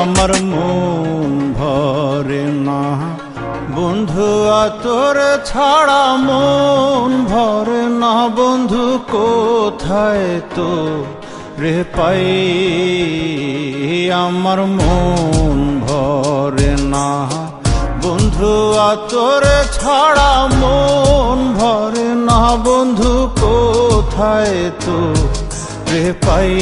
আমার মন ভরে না বন্ধু তোর ছাড়া, মন ভরে না বন্ধু কোথায় তো রে পাই। আমার মন ভরে না বন্ধু তোর ছাড়া, মন ভরে না বন্ধু কোথায় তো রে পাই।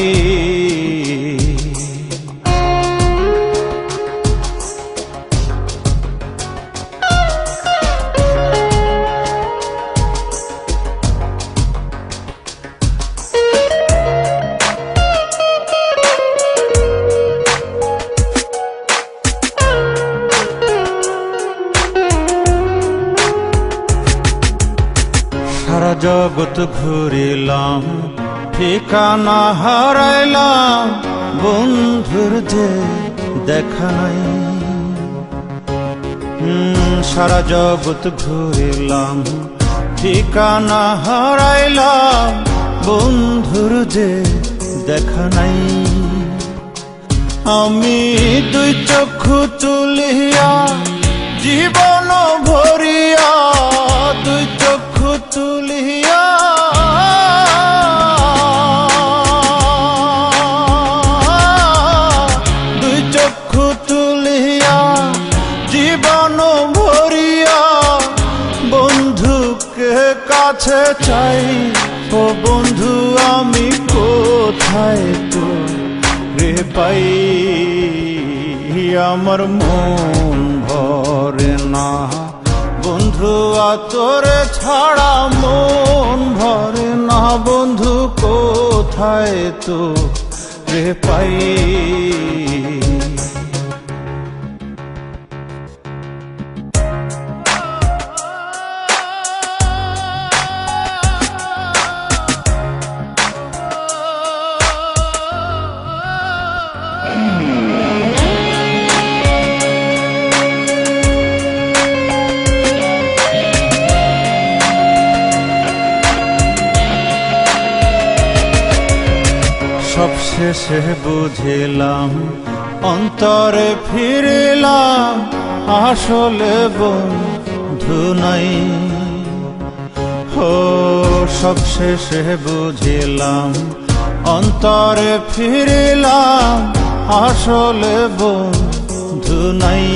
সারা জগৎ ঘুরিলাম, ঠিকানা হারাইলাম, বন্ধুর যে দেখা নাই। সারা জগৎ ঘুরিলাম, ঠিকানা হারাইলাম, বন্ধুর যে দেখা নাই। আমি দুই চক্ষু তুলিয়া জীবন ভরিয়া, দুই চক্ষু তুলিয়া দুই চক্ষু তুলিয়া জীবন ভরিয়া বন্ধুকে কাছে চাই। ও বন্ধু আমি কোথায় তো রে পাই। আমার মন ভরে না বন্ধু তোর ছাড়া, মন ভরে না বন্ধু কোথায় তো রে পাই। সবশেষে বুঝিলাম, অন্তরে ফিরিলাম, আসলে বন্ধু নাই। ও সবশেষে বুঝিলাম, অন্তরে ফিরিলাম, আসলে বন্ধু নাই।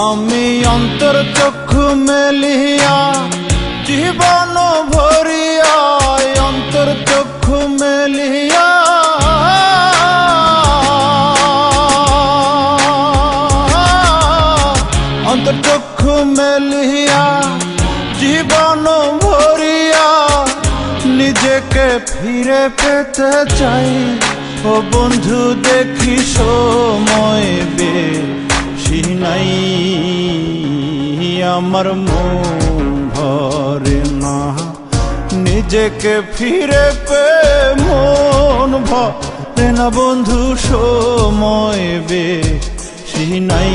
আমি অন্তর চক্ষু মেলিয়া জীবন ভরিয়া, অন্তর চক্ষু মেলিয়া অন্তর চক্ষু মেলিয়া জীবন ভরিয়া নিজেকে ফিরে পেতে চাই। ও বন্ধু দেখি সময় বেশি নাই। আমার মন ভরে না নিজেকে ফিরে পে, মন ভরে না বন্ধু সময় বেশি নাই।